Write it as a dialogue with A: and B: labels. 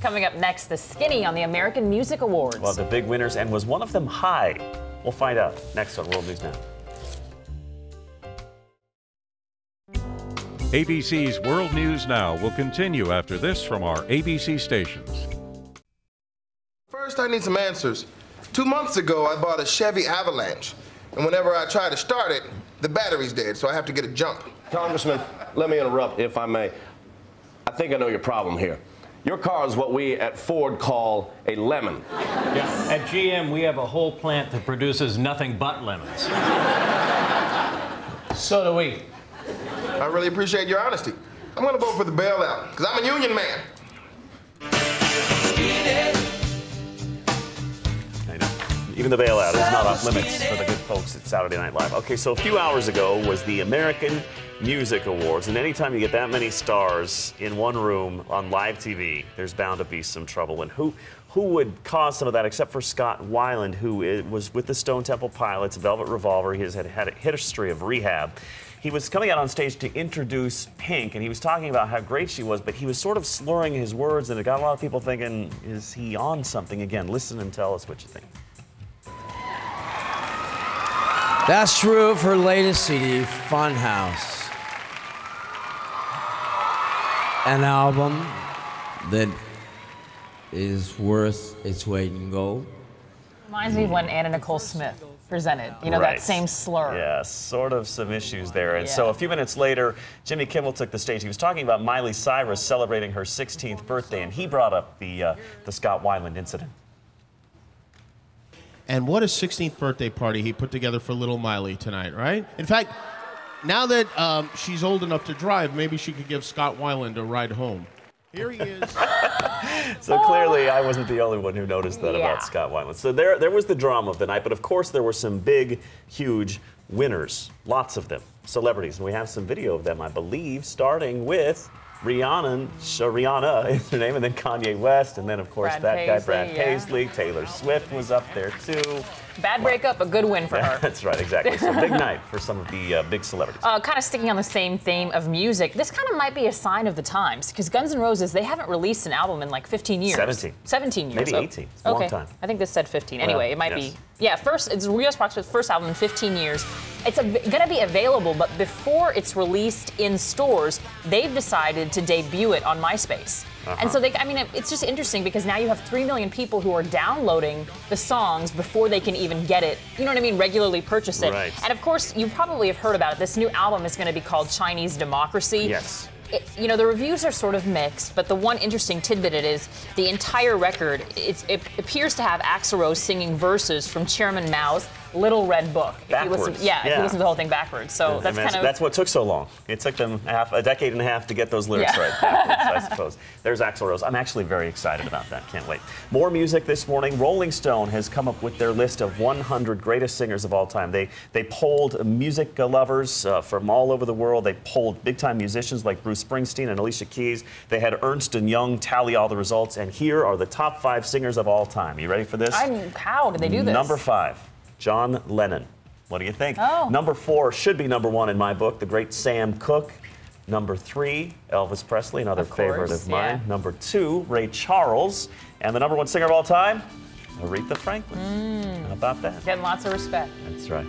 A: Coming up next, the skinny on the American Music Awards.
B: Well, the big winners, and was one of them high? We'll find out next on World News Now.
C: ABC's World News Now will continue after this from our ABC stations.
D: First, I need some answers. 2 months ago, I bought a Chevy Avalanche, and whenever I try to start it, the battery's dead, so I have to get a jump.
E: Congressman, let me interrupt, if I may. I think I know your problem here. Your car is what we at Ford call a lemon.
F: Yeah, at GM, we have a whole plant that produces nothing but lemons. So do we.
D: I really appreciate your honesty. I'm going to vote for the bailout, because I'm a union man.
B: I know. Even the bailout is not off limits for the good folks at Saturday Night Live. Okay, so a few hours ago was the American Music Awards, and anytime you get that many stars in one room on live TV, there's bound to be some trouble. And who would cause some of that except for Scott Weiland, who was with the Stone Temple Pilots, Velvet Revolver. He has had a history of rehab. He was coming out on stage to introduce Pink, and he was talking about how great she was, but he was sort of slurring his words, and it got a lot of people thinking, is he on something again? Listen and tell us what you think.
G: That's true of her latest CD, Funhouse. An album that is worth its weight in gold.
A: Reminds me of when Anna Nicole Smith presented, you know,
B: Right.
A: that same slur.
B: Yeah, sort of some issues there. And so a few minutes later, Jimmy Kimmel took the stage. He was talking about Miley Cyrus celebrating her 16th birthday, and he brought up the Scott Weiland incident.
H: And what a 16th birthday party he put together for little Miley tonight, right? In fact, now that she's old enough to drive, maybe she could give Scott Weiland a ride home. Here he is.
B: So clearly, I wasn't the only one who noticed that about Scott Weiland. So there was the drama of the night, but of course there were some big, huge winners, lots of them, celebrities. And we have some video of them, I believe, starting with Rihanna is her name, and then Kanye West, and then of course Brad Paisley, Taylor Swift was up there too.
A: Bad breakup, a good win for her.
B: That's right, exactly. So big night for some of the big celebrities.
A: Kind of sticking on the same theme of music, this kind of might be a sign of the times, because Guns N' Roses, they haven't released an album in like 15 years. 17 years.
B: Maybe 18. It's a long time.
A: I think this said 15. Anyway, it might be. Yeah, it's U.S. Rock's first album in 15 years. It's going to be available, but before it's released in stores, they've decided to debut it on MySpace. And so it's just interesting because now you have 3 million people who are downloading the songs before they can even get it, you know what I mean, regularly purchase it.
B: Right.
A: And of course, you probably have heard about it. This new album is going to be called Chinese Democracy.
B: Yes.
A: You know, the reviews are sort of mixed, but the one interesting tidbit it is the entire record, it appears to have Axl Rose singing verses from Chairman Mao's Little Red Book.
B: Backwards.
A: If you listen to the whole thing backwards. So
B: that's what took so long. It took them a decade and a half to get those lyrics right backwards, I suppose. There's Axl Rose. I'm actually very excited about that. Can't wait. More music this morning. Rolling Stone has come up with their list of 100 greatest singers of all time. They polled music lovers from all over the world. They polled big-time musicians like Bruce Springsteen and Alicia Keys. They had Ernst & Young tally all the results, and here are the top 5 singers of all time. You ready for this?
A: How did they do this?
B: Number 5, John Lennon. What do you think?
A: Oh.
B: Number 4 should be number 1 in my book, the great Sam Cooke. Number 3, Elvis Presley, another favorite of mine. Number 2, Ray Charles. And the number 1 singer of all time, Aretha Franklin. How about that?
A: Getting lots of respect.
B: That's right.